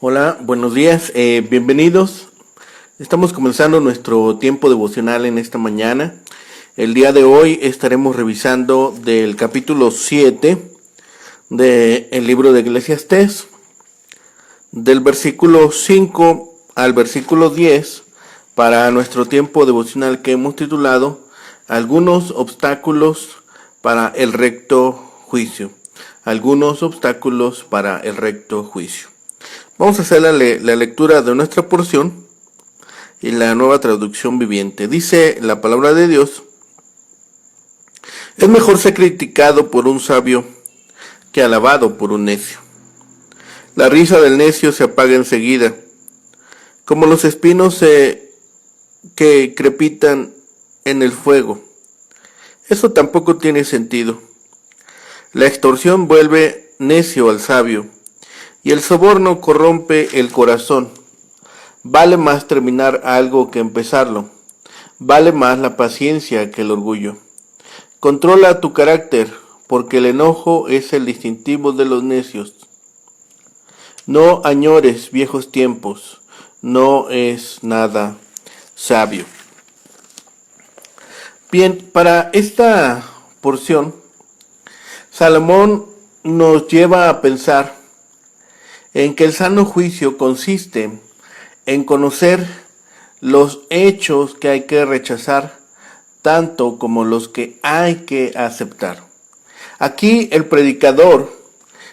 Hola, buenos días, bienvenidos. Estamos comenzando nuestro tiempo devocional en esta mañana. El día de hoy estaremos revisando del capítulo 7 del libro de Eclesiastés, del versículo 5 al versículo 10, para nuestro tiempo devocional que hemos titulado Algunos obstáculos para el recto juicio. Algunos obstáculos para el recto juicio. Vamos a hacer la lectura de nuestra porción y la Nueva Traducción Viviente. Dice la palabra de Dios: es mejor ser criticado por un sabio que alabado por un necio. La risa del necio se apaga enseguida, como los espinos que crepitan en el fuego. Eso tampoco tiene sentido. La extorsión vuelve necio al sabio, y el soborno corrompe el corazón. Vale más terminar algo que empezarlo. Vale más la paciencia que el orgullo. Controla tu carácter, porque el enojo es el distintivo de los necios. No añores viejos tiempos, no es nada sabio. Bien, para esta porción, Salomón nos lleva a pensar en que el sano juicio consiste en conocer los hechos que hay que rechazar, tanto como los que hay que aceptar. Aquí el predicador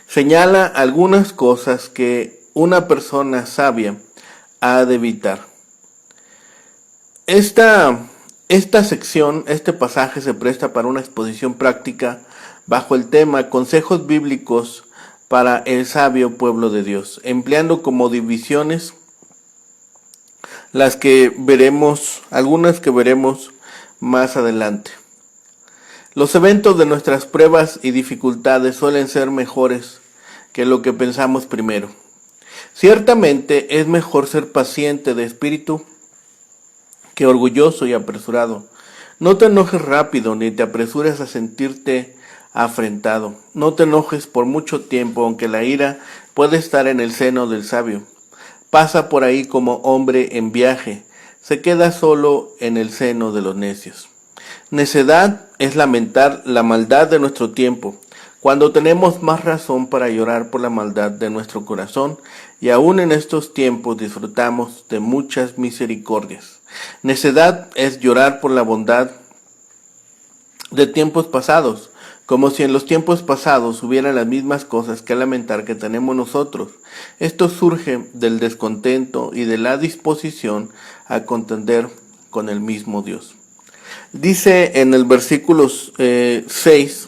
señala algunas cosas que una persona sabia ha de evitar. Esta sección, este pasaje se presta para una exposición práctica bajo el tema Consejos bíblicos para el sabio pueblo de Dios, empleando como divisiones algunas que veremos más adelante. Los eventos de nuestras pruebas y dificultades suelen ser mejores que lo que pensamos primero. Ciertamente es mejor ser paciente de espíritu que orgulloso y apresurado. No te enojes rápido ni te apresures a sentirte afrentado. No te enojes por mucho tiempo, aunque la ira puede estar en el seno del sabio. Pasa por ahí como hombre en viaje, se queda solo en el seno de los necios. Necedad es lamentar la maldad de nuestro tiempo, cuando tenemos más razón para llorar por la maldad de nuestro corazón, y aún en estos tiempos disfrutamos de muchas misericordias. Necedad es llorar por la bondad de tiempos pasados, como si en los tiempos pasados hubieran las mismas cosas que lamentar que tenemos nosotros. Esto surge del descontento y de la disposición a contender con el mismo Dios. Dice en el versículo 6,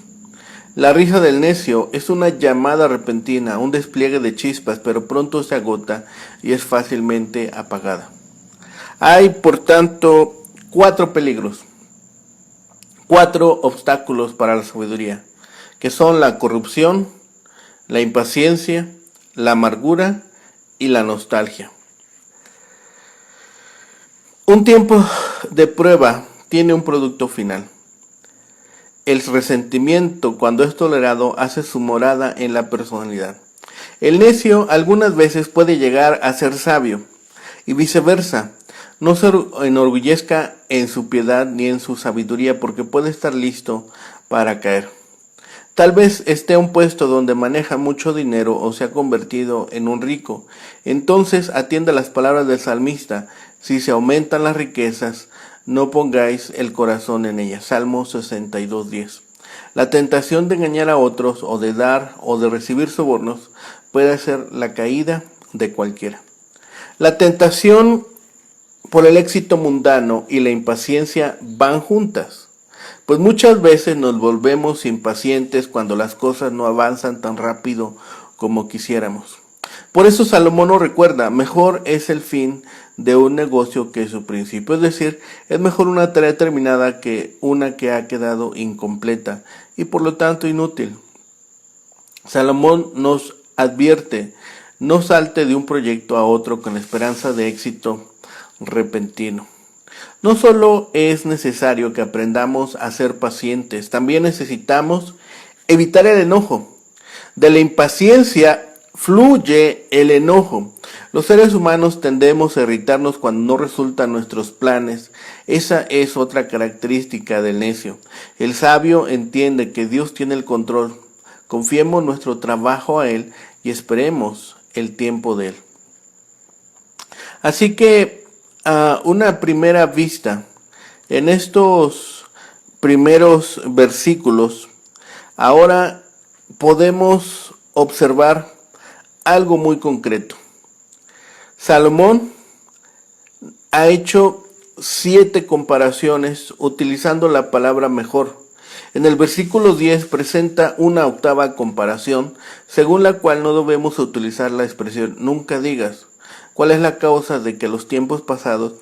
la risa del necio es una llamada repentina, un despliegue de chispas, pero pronto se agota y es fácilmente apagada. Hay, por tanto, 4 peligros. 4 obstáculos para la sabiduría, que son la corrupción, la impaciencia, la amargura y la nostalgia. Un tiempo de prueba tiene un producto final. El resentimiento, cuando es tolerado, hace su morada en la personalidad. El necio algunas veces puede llegar a ser sabio y viceversa. No se enorgullezca en su piedad ni en su sabiduría, porque puede estar listo para caer. Tal vez esté a un puesto donde maneja mucho dinero o se ha convertido en un rico. Entonces atienda las palabras del salmista: si se aumentan las riquezas, no pongáis el corazón en ellas. Salmo 62:10. La tentación de engañar a otros o de dar o de recibir sobornos puede ser la caída de cualquiera. La tentación por el éxito mundano y la impaciencia van juntas, pues muchas veces nos volvemos impacientes cuando las cosas no avanzan tan rápido como quisiéramos. Por eso Salomón nos recuerda: mejor es el fin de un negocio que su principio, es decir, es mejor una tarea terminada que una que ha quedado incompleta y por lo tanto inútil. Salomón nos advierte: no salte de un proyecto a otro con esperanza de éxito repentino. No solo es necesario que aprendamos a ser pacientes, también necesitamos evitar el enojo. De la impaciencia fluye el enojo. Los seres humanos tendemos a irritarnos cuando no resultan nuestros planes. Esa es otra característica del necio. El sabio entiende que Dios tiene el control. Confiemos nuestro trabajo a Él y esperemos el tiempo de Él. Así que, a una primera vista, en estos primeros versículos, ahora podemos observar algo muy concreto. Salomón ha hecho 7 comparaciones utilizando la palabra mejor. En el versículo 10 presenta una octava comparación, según la cual no debemos utilizar la expresión nunca digas. ¿Cuál es la causa de que los tiempos pasados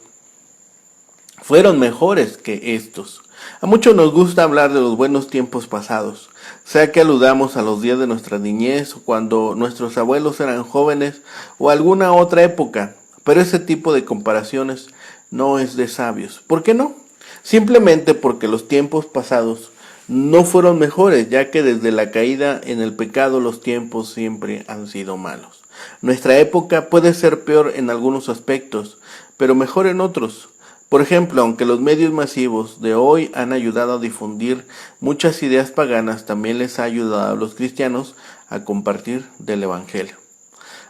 fueron mejores que estos? A muchos nos gusta hablar de los buenos tiempos pasados, sea que aludamos a los días de nuestra niñez, o cuando nuestros abuelos eran jóvenes, o alguna otra época, pero ese tipo de comparaciones no es de sabios. ¿Por qué no? Simplemente porque los tiempos pasados no fueron mejores, ya que desde la caída en el pecado los tiempos siempre han sido malos. Nuestra época puede ser peor en algunos aspectos, pero mejor en otros. Por ejemplo, aunque los medios masivos de hoy han ayudado a difundir muchas ideas paganas, también les ha ayudado a los cristianos a compartir del Evangelio.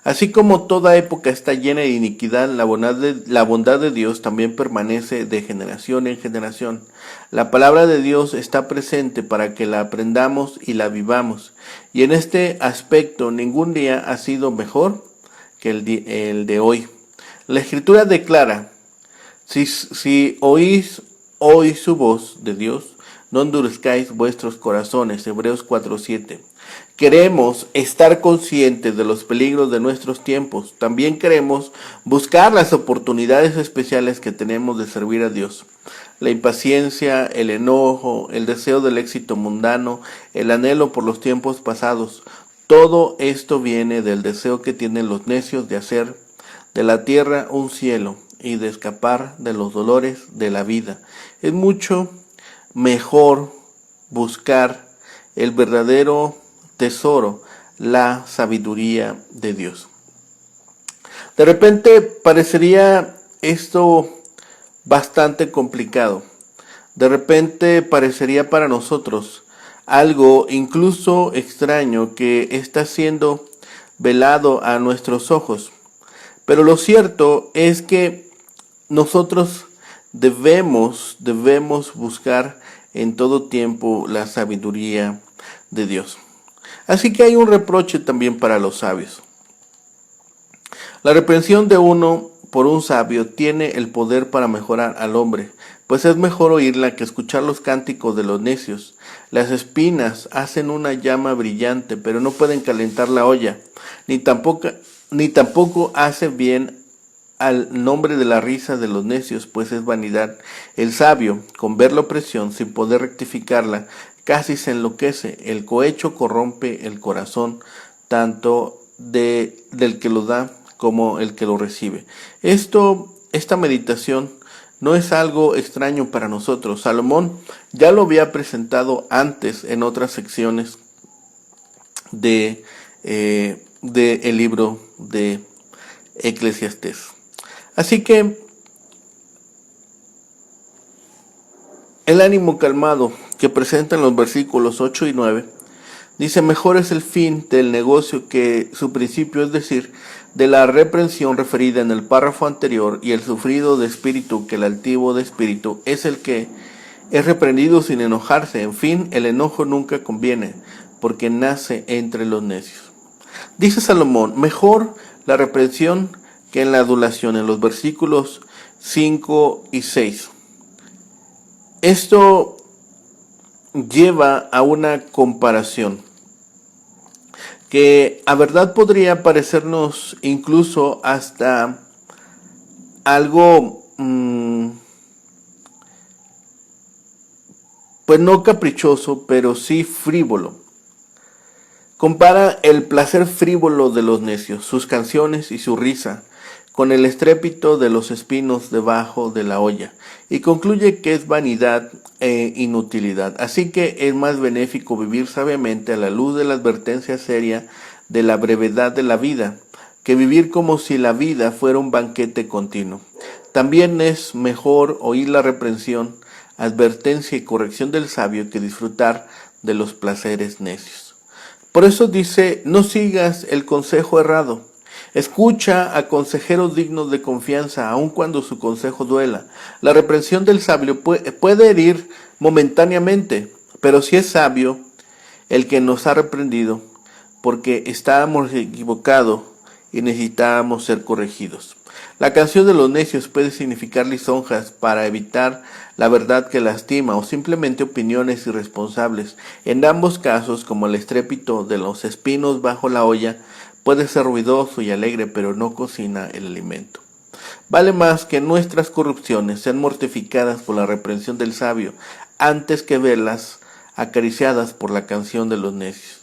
Así como toda época está llena de iniquidad, la bondad de Dios también permanece de generación en generación. La palabra de Dios está presente para que la aprendamos y la vivamos. Y en este aspecto ningún día ha sido mejor que el de hoy. La Escritura declara: Si oís hoy su voz de Dios, no endurezcáis vuestros corazones. Hebreos 4:7. Queremos estar conscientes de los peligros de nuestros tiempos. También queremos buscar las oportunidades especiales que tenemos de servir a Dios. La impaciencia, el enojo, el deseo del éxito mundano, el anhelo por los tiempos pasados, todo esto viene del deseo que tienen los necios de hacer de la tierra un cielo y de escapar de los dolores de la vida. Es mucho mejor buscar el verdadero tesoro, la sabiduría de Dios. De repente parecería esto bastante complicado. De repente parecería para nosotros algo incluso extraño que está siendo velado a nuestros ojos. Pero lo cierto es que nosotros debemos buscar en todo tiempo la sabiduría de Dios. Así que hay un reproche también para los sabios. La reprensión de uno por un sabio tiene el poder para mejorar al hombre, pues es mejor oírla que escuchar los cánticos de los necios. Las espinas hacen una llama brillante, pero no pueden calentar la olla, ni tampoco hace bien al nombre de la risa de los necios, pues es vanidad. El sabio, con ver la opresión sin poder rectificarla, casi se enloquece. El cohecho corrompe el corazón, tanto del que lo da como el que lo recibe. Esta meditación no es algo extraño para nosotros. Salomón ya lo había presentado antes en otras secciones de el libro de Eclesiastés. Así que el ánimo calmado que presentan los versículos 8 y 9 dice: mejor es el fin del negocio que su principio, es decir, de la reprensión referida en el párrafo anterior, y el sufrido de espíritu que el altivo de espíritu es el que es reprendido sin enojarse. En fin, el enojo nunca conviene, porque nace entre los necios. Dice Salomón: mejor la reprensión que en la adulación, en los versículos 5 y 6. Esto lleva a una comparación que a verdad podría parecernos incluso hasta algo, pues no caprichoso, pero sí frívolo. Compara el placer frívolo de los necios, sus canciones y su risa, con el estrépito de los espinos debajo de la olla, y concluye que es vanidad e inutilidad. Así que es más benéfico vivir sabiamente a la luz de la advertencia seria de la brevedad de la vida, que vivir como si la vida fuera un banquete continuo. También es mejor oír la reprensión, advertencia y corrección del sabio que disfrutar de los placeres necios. Por eso dice, no sigas el consejo errado. Escucha a consejeros dignos de confianza, aun cuando su consejo duela. La reprensión del sabio puede herir momentáneamente, pero si es sabio el que nos ha reprendido, porque estábamos equivocados y necesitábamos ser corregidos. La canción de los necios puede significar lisonjas para evitar la verdad que lastima o simplemente opiniones irresponsables. En ambos casos, como el estrépito de los espinos bajo la olla, puede ser ruidoso y alegre, pero no cocina el alimento. Vale más que nuestras corrupciones sean mortificadas por la reprensión del sabio, antes que verlas acariciadas por la canción de los necios.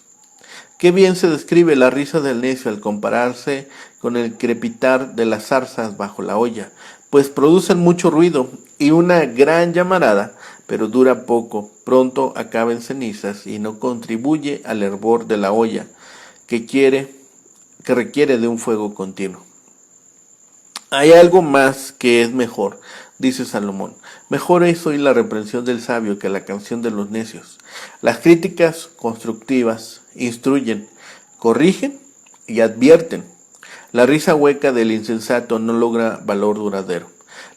Qué bien se describe la risa del necio al compararse con el crepitar de las zarzas bajo la olla, pues producen mucho ruido y una gran llamarada, pero dura poco, pronto acaba en cenizas y no contribuye al hervor de la olla que requiere de un fuego continuo. Hay algo más que es mejor, dice Salomón. Mejor es oír la reprensión del sabio que la canción de los necios. Las críticas constructivas instruyen, corrigen y advierten. La risa hueca del insensato no logra valor duradero.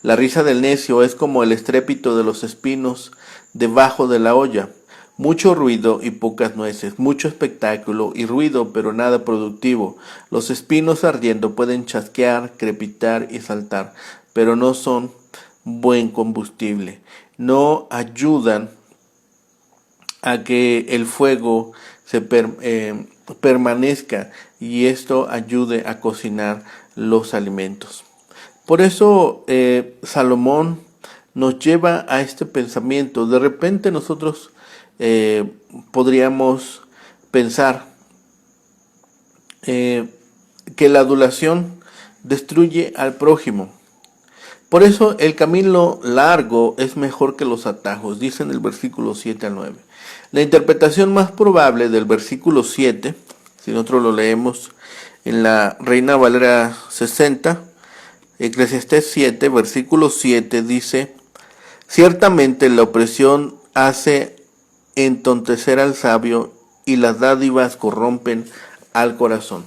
La risa del necio es como el estrépito de los espinos debajo de la olla. Mucho ruido y pocas nueces, mucho espectáculo y ruido, pero nada productivo. Los espinos ardiendo pueden chasquear, crepitar y saltar, pero no son buen combustible. No ayudan a que el fuego se permanezca y esto ayude a cocinar los alimentos. Por eso Salomón nos lleva a este pensamiento. De repente nosotros podríamos pensar que la adulación destruye al prójimo. Por eso el camino largo es mejor que los atajos, dice en el versículo 7 al 9. La interpretación más probable del versículo 7, si nosotros lo leemos en la Reina Valera 60, Eclesiastés 7, versículo 7 dice, ciertamente la opresión hace entontecer al sabio y las dádivas corrompen al corazón.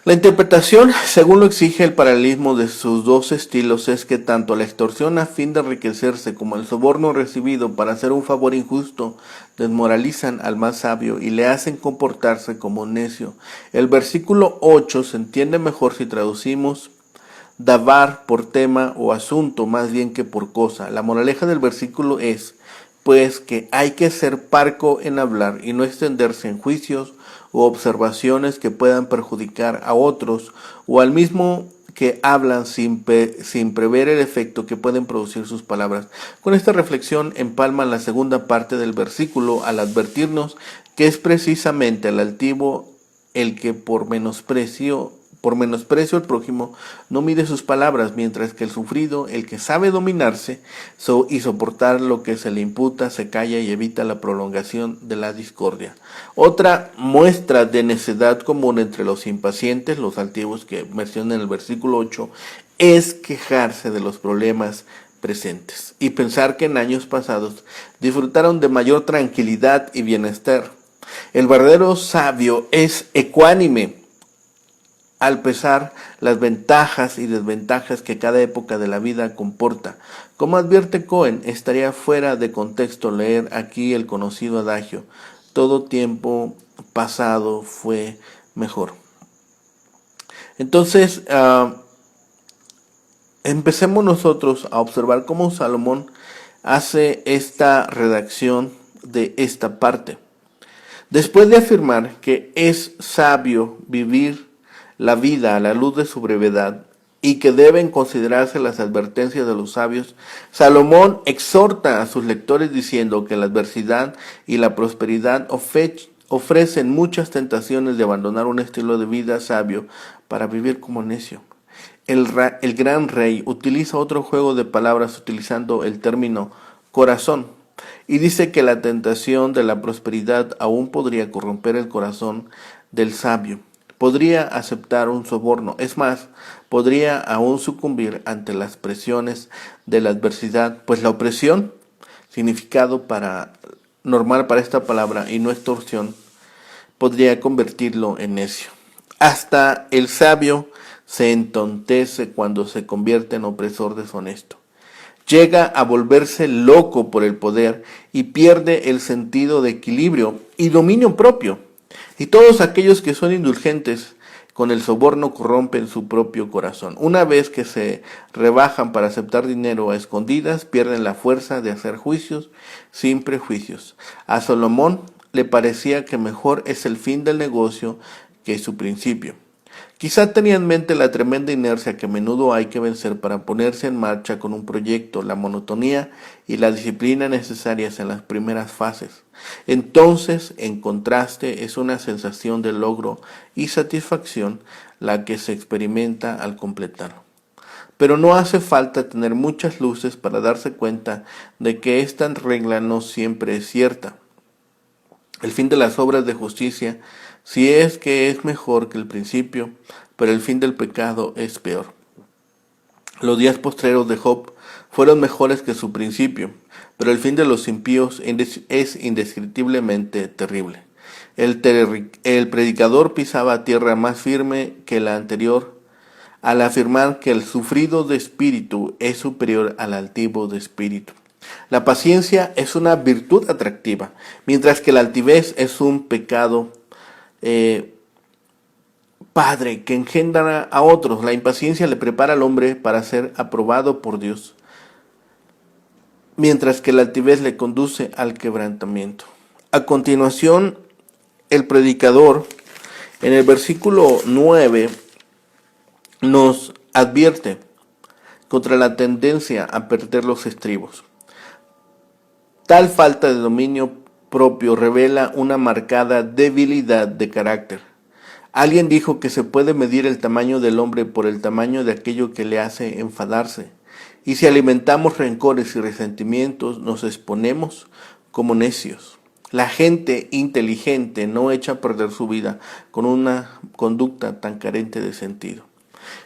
La interpretación, según lo exige el paralelismo de sus dos estilos, es que tanto la extorsión a fin de enriquecerse como el soborno recibido para hacer un favor injusto desmoralizan al más sabio y le hacen comportarse como un necio. El versículo 8 se entiende mejor si traducimos davar por tema o asunto más bien que por cosa. La moraleja del versículo es, pues, que hay que ser parco en hablar y no extenderse en juicios u observaciones que puedan perjudicar a otros o al mismo que hablan sin prever el efecto que pueden producir sus palabras. Con esta reflexión empalman la segunda parte del versículo al advertirnos que es precisamente el altivo el que por menosprecio al prójimo no mide sus palabras, mientras que el sufrido, el que sabe dominarse y soportar lo que se le imputa, se calla y evita la prolongación de la discordia. Otra muestra de necedad común entre los impacientes, los altivos que menciona en el versículo 8, es quejarse de los problemas presentes y pensar que en años pasados disfrutaron de mayor tranquilidad y bienestar. El verdadero sabio es ecuánime al pesar las ventajas y desventajas que cada época de la vida comporta. Como advierte Cohen, estaría fuera de contexto leer aquí el conocido adagio, todo tiempo pasado fue mejor. Entonces, empecemos nosotros a observar cómo Salomón hace esta redacción de esta parte. Después de afirmar que es sabio vivir la vida a la luz de su brevedad y que deben considerarse las advertencias de los sabios, Salomón exhorta a sus lectores diciendo que la adversidad y la prosperidad ofrecen muchas tentaciones de abandonar un estilo de vida sabio para vivir como necio. El gran rey utiliza otro juego de palabras utilizando el término corazón y dice que la tentación de la prosperidad aún podría corromper el corazón del sabio. podría aceptar un soborno. Es más, podría aún sucumbir ante las presiones de la adversidad, pues la opresión, significado normal para esta palabra y no extorsión, podría convertirlo en necio. Hasta el sabio se entontece cuando se convierte en opresor deshonesto. Llega a volverse loco por el poder y pierde el sentido de equilibrio y dominio propio. Y todos aquellos que son indulgentes con el soborno corrompen su propio corazón. Una vez que se rebajan para aceptar dinero a escondidas, pierden la fuerza de hacer juicios sin prejuicios. A Salomón le parecía que mejor es el fin del negocio que su principio. Quizá tenía en mente la tremenda inercia que a menudo hay que vencer para ponerse en marcha con un proyecto, la monotonía y la disciplina necesarias en las primeras fases. Entonces, en contraste, es una sensación de logro y satisfacción la que se experimenta al completarlo. Pero no hace falta tener muchas luces para darse cuenta de que esta regla no siempre es cierta. El fin de las obras de justicia, si es que es mejor que el principio, pero el fin del pecado es peor. Los días postreros de Job fueron mejores que su principio, pero el fin de los impíos es indescriptiblemente terrible. El predicador pisaba tierra más firme que la anterior al afirmar que el sufrido de espíritu es superior al altivo de espíritu. La paciencia es una virtud atractiva, mientras que la altivez es un pecado padre que engendra a otros. La impaciencia le prepara al hombre para ser aprobado por Dios, mientras que la altivez le conduce al quebrantamiento. A continuación, el predicador, en el versículo 9, nos advierte contra la tendencia a perder los estribos. Tal falta de dominio propio revela una marcada debilidad de carácter. Alguien dijo que se puede medir el tamaño del hombre por el tamaño de aquello que le hace enfadarse. Y si alimentamos rencores y resentimientos, nos exponemos como necios. La gente inteligente no echa a perder su vida con una conducta tan carente de sentido.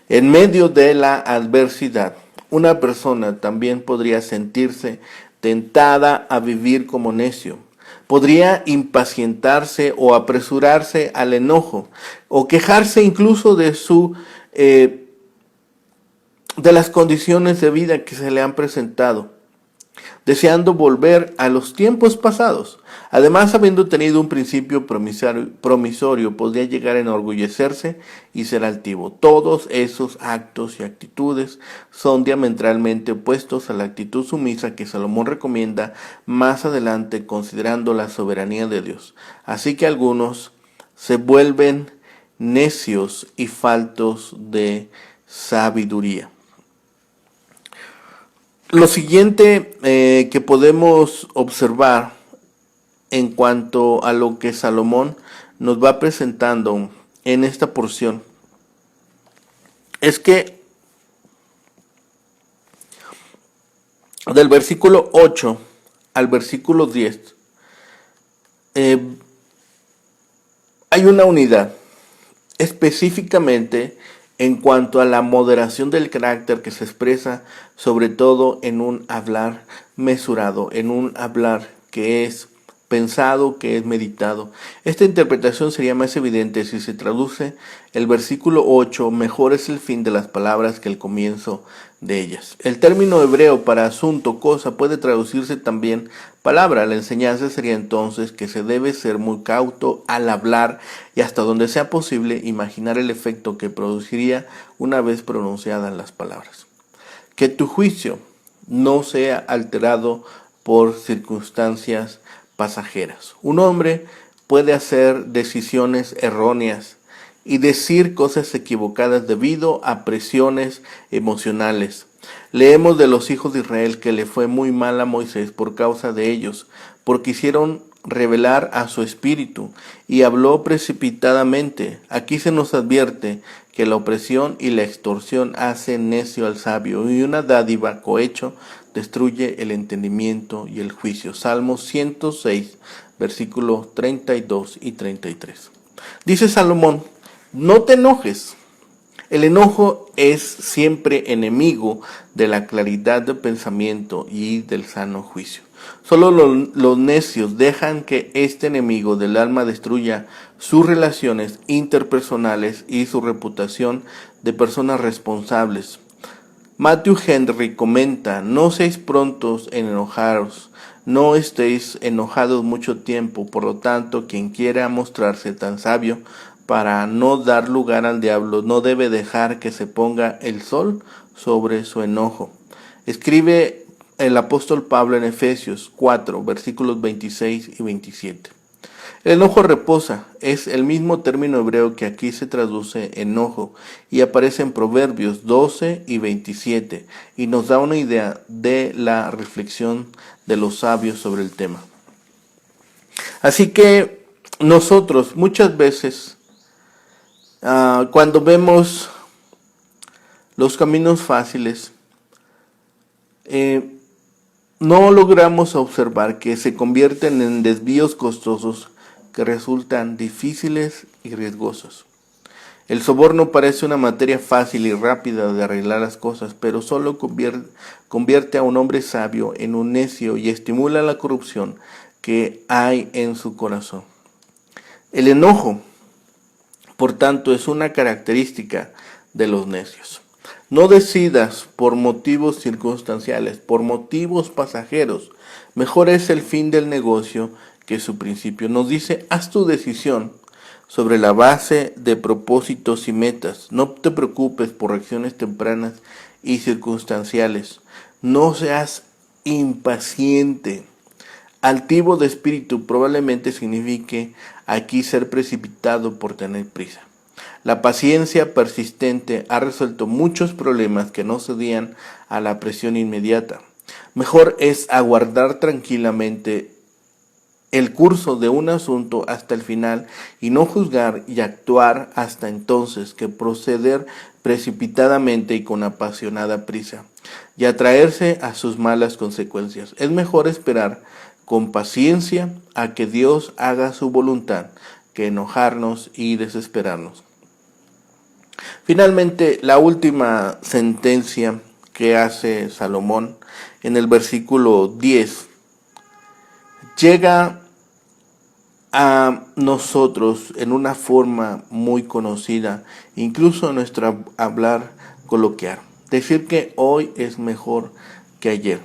En medio de la adversidad, una persona también podría sentirse tentada a vivir como necio. Podría impacientarse o apresurarse al enojo, o quejarse incluso de las condiciones de vida que se le han presentado, deseando volver a los tiempos pasados. Además, habiendo tenido un principio promisorio, podría llegar a enorgullecerse y ser altivo. Todos esos actos y actitudes son diametralmente opuestos a la actitud sumisa que Salomón recomienda más adelante, considerando la soberanía de Dios. Así que algunos se vuelven necios y faltos de sabiduría. Lo siguiente que podemos observar en cuanto a lo que Salomón nos va presentando en esta porción es que del versículo 8 al versículo 10 hay una unidad, específicamente en cuanto a la moderación del carácter que se expresa sobre todo en un hablar mesurado, en un hablar que es pensado, que es meditado. Esta interpretación sería más evidente si se traduce el versículo 8, mejor es el fin de las palabras que el comienzo de ellas. El término hebreo para asunto, cosa, puede traducirse también palabra. La enseñanza sería entonces que se debe ser muy cauto al hablar y hasta donde sea posible imaginar el efecto que produciría una vez pronunciadas las palabras. Que tu juicio no sea alterado por circunstancias pasajeras. Un hombre puede hacer decisiones erróneas y decir cosas equivocadas debido a presiones emocionales. Leemos de los hijos de Israel que le fue muy mal a Moisés por causa de ellos, porque hicieron revelar a su espíritu y habló precipitadamente. Aquí se nos advierte que la opresión y la extorsión hacen necio al sabio y una dádiva cohecho destruye el entendimiento y el juicio. Salmos 106, versículos 32 y 33. Dice Salomón No te enojes. El enojo es siempre enemigo de la claridad de pensamiento y del sano juicio. Solo los necios dejan que este enemigo del alma destruya sus relaciones interpersonales y su reputación de personas responsables. Matthew Henry comenta: no seáis prontos en enojaros, no estéis enojados mucho tiempo, por lo tanto, quien quiera mostrarse tan sabio para no dar lugar al diablo, no debe dejar que se ponga el sol sobre su enojo. Escribe el apóstol Pablo en Efesios 4, versículos 26 y 27. El enojo reposa, es el mismo término hebreo que aquí se traduce enojo y aparece en Proverbios 12 y 27 y nos da una idea de la reflexión de los sabios sobre el tema. Así que nosotros muchas veces cuando vemos los caminos fáciles, no logramos observar que se convierten en desvíos costosos que resultan difíciles y riesgosos. El soborno parece una materia fácil y rápida de arreglar las cosas, pero solo convierte a un hombre sabio en un necio y estimula la corrupción que hay en su corazón. El enojo, por tanto, es una característica de los necios. No decidas por motivos circunstanciales, por motivos pasajeros. Mejor es el fin del negocio que su principio. Nos dice: haz tu decisión sobre la base de propósitos y metas. No te preocupes por reacciones tempranas y circunstanciales. No seas impaciente. Altivo de espíritu probablemente signifique aquí ser precipitado por tener prisa. La paciencia persistente ha resuelto muchos problemas que no cedían a la presión inmediata. Mejor es aguardar tranquilamente el curso de un asunto hasta el final y no juzgar y actuar hasta entonces que proceder precipitadamente y con apasionada prisa y atraerse a sus malas consecuencias. Es mejor esperar con paciencia a que Dios haga su voluntad que enojarnos y desesperarnos. Finalmente, la última sentencia que hace Salomón en el versículo 10 llega a nosotros en una forma muy conocida, incluso en nuestro hablar coloquial. Decir que hoy es mejor que ayer.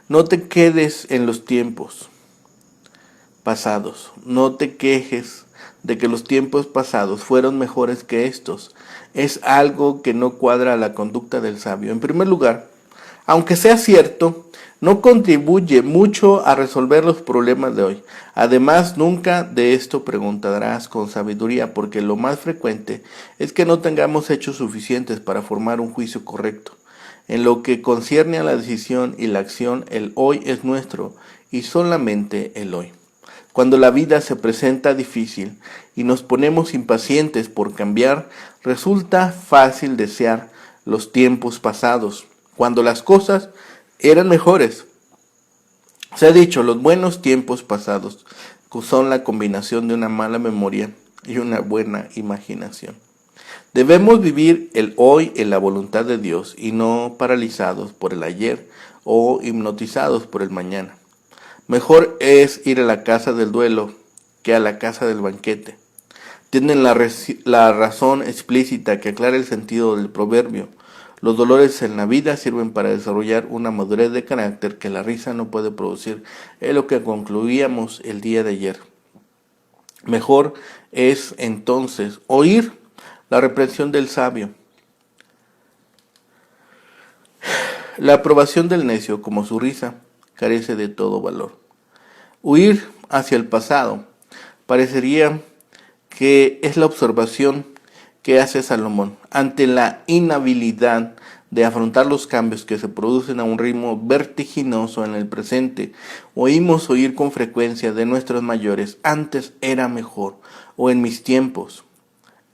No te quedes en los tiempos pasados. No te quejes de que los tiempos pasados fueron mejores que estos. Es algo que no cuadra a la conducta del sabio. En primer lugar, aunque sea cierto, no contribuye mucho a resolver los problemas de hoy. Además, nunca de esto preguntarás con sabiduría, porque lo más frecuente es que no tengamos hechos suficientes para formar un juicio correcto. En lo que concierne a la decisión y la acción, el hoy es nuestro y solamente el hoy. Cuando la vida se presenta difícil y nos ponemos impacientes por cambiar, resulta fácil desear los tiempos pasados, cuando las cosas eran mejores. Se ha dicho, los buenos tiempos pasados son la combinación de una mala memoria y una buena imaginación. Debemos vivir el hoy en la voluntad de Dios y no paralizados por el ayer o hipnotizados por el mañana. Mejor es ir a la casa del duelo que a la casa del banquete. Tienen la razón explícita que aclara el sentido del proverbio. Los dolores en la vida sirven para desarrollar una madurez de carácter que la risa no puede producir. Es lo que concluíamos el día de ayer. Mejor es entonces oír la reprensión del sabio. La aprobación del necio, como su risa, carece de todo valor. Huir hacia el pasado parecería que es la observación que hace Salomón ante la inhabilidad de afrontar los cambios que se producen a un ritmo vertiginoso en el presente. Oímos oír con frecuencia de nuestros mayores: antes era mejor, o en mis tiempos.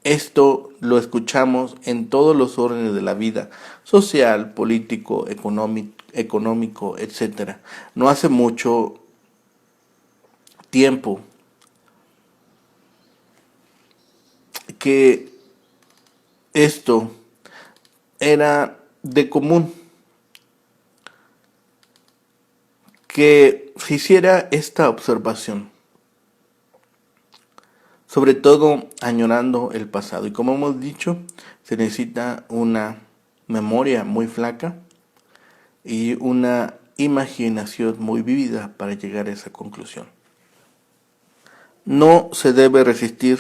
Esto lo escuchamos en todos los órdenes de la vida, social, político, económico, etc. No hace mucho tiempo que esto era de común, que se hiciera esta observación, sobre todo añorando el pasado. Y como hemos dicho, se necesita una memoria muy flaca y una imaginación muy vívida para llegar a esa conclusión. No se debe resistir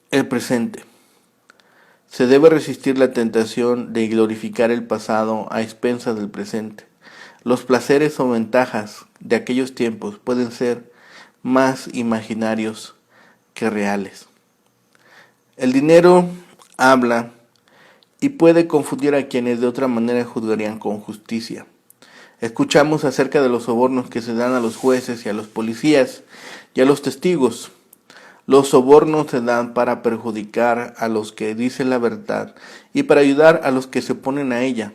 el presente. Se debe resistir la tentación de glorificar el pasado a expensas del presente. Los placeres o ventajas de aquellos tiempos pueden ser más imaginarios que reales. El dinero habla y puede confundir a quienes de otra manera juzgarían con justicia. Escuchamos acerca de los sobornos que se dan a los jueces y a los policías y a los testigos. Los sobornos se dan para perjudicar a los que dicen la verdad y para ayudar a los que se oponen a ella.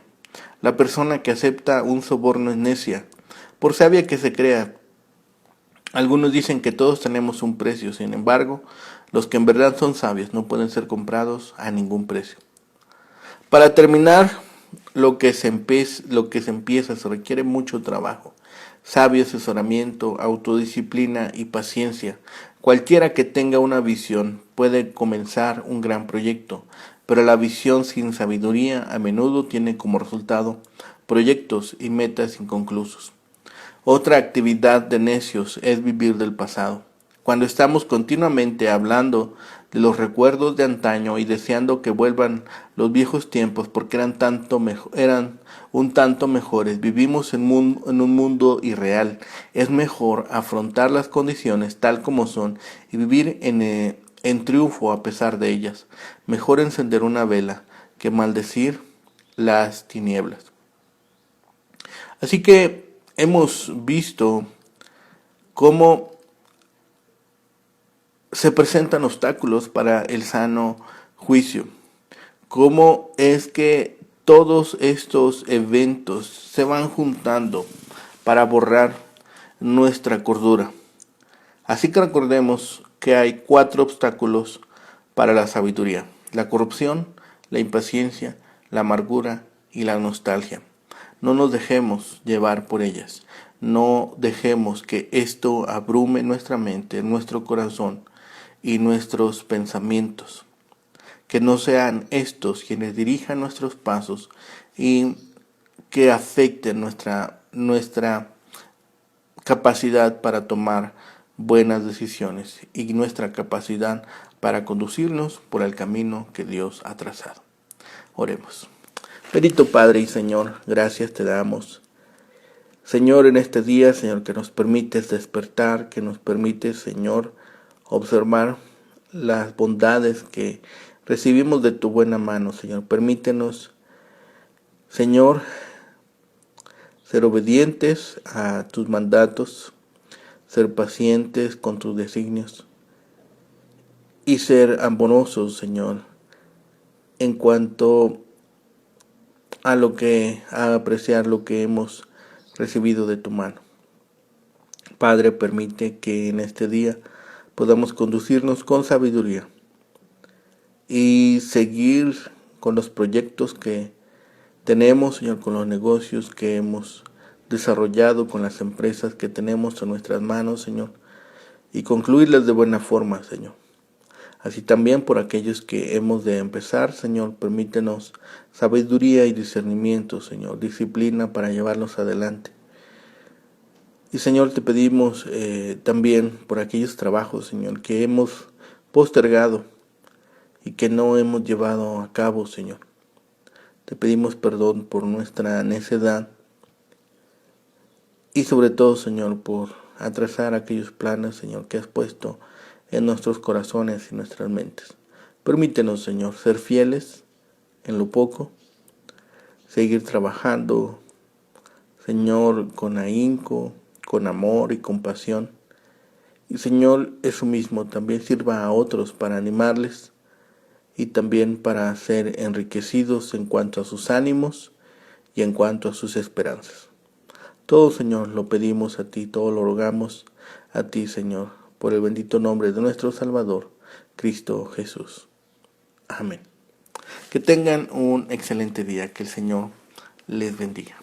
La persona que acepta un soborno es necia, por sabia que se crea. Algunos dicen que todos tenemos un precio, sin embargo, los que en verdad son sabios no pueden ser comprados a ningún precio. Para terminar, lo que se empieza se requiere mucho trabajo, sabio asesoramiento, autodisciplina y paciencia. Cualquiera que tenga una visión puede comenzar un gran proyecto, pero la visión sin sabiduría a menudo tiene como resultado proyectos y metas inconclusos. Otra actividad de necios es vivir del pasado. Cuando estamos continuamente hablando de los recuerdos de antaño y deseando que vuelvan los viejos tiempos porque eran un tanto mejores, vivimos en un mundo irreal. Es mejor afrontar las condiciones tal como son y vivir en triunfo a pesar de ellas. Mejor encender una vela que maldecir las tinieblas. Así que hemos visto cómo se presentan obstáculos para el sano juicio. Cómo es que todos estos eventos se van juntando para borrar nuestra cordura. Así que recordemos que hay 4 obstáculos para la sabiduría: la corrupción, la impaciencia, la amargura y la nostalgia. No nos dejemos llevar por ellas. No dejemos que esto abrume nuestra mente, nuestro corazón y nuestros pensamientos. Que no sean estos quienes dirijan nuestros pasos y que afecten nuestra capacidad para tomar buenas decisiones y nuestra capacidad para conducirnos por el camino que Dios ha trazado. Oremos. Bendito Padre y Señor, gracias te damos. Señor, en este día, Señor, que nos permites despertar, que nos permites, Señor, observar las bondades que recibimos de tu buena mano, Señor. Permítenos, Señor, ser obedientes a tus mandatos, ser pacientes con tus designios y ser amorosos, Señor, en cuanto a apreciar lo que hemos recibido de tu mano. Padre, permite que en este día podamos conducirnos con sabiduría y seguir con los proyectos que tenemos, Señor, con los negocios que hemos desarrollado, con las empresas que tenemos en nuestras manos, Señor, y concluirlas de buena forma, Señor. Así también por aquellos que hemos de empezar, Señor, permítenos sabiduría y discernimiento, Señor, disciplina para llevarlos adelante. Y Señor, te pedimos también por aquellos trabajos, Señor, que hemos postergado y que no hemos llevado a cabo, Señor. Te pedimos perdón por nuestra necedad y sobre todo, Señor, por atrasar aquellos planes, Señor, que has puesto en nuestros corazones y nuestras mentes. Permítenos, Señor, ser fieles en lo poco, seguir trabajando, Señor, con ahínco, con amor y compasión. Y Señor, eso mismo también sirva a otros para animarles y también para ser enriquecidos en cuanto a sus ánimos y en cuanto a sus esperanzas. Todo, Señor, lo pedimos a ti, todo lo rogamos a ti, Señor, por el bendito nombre de nuestro Salvador, Cristo Jesús. Amén. Que tengan un excelente día. Que el Señor les bendiga.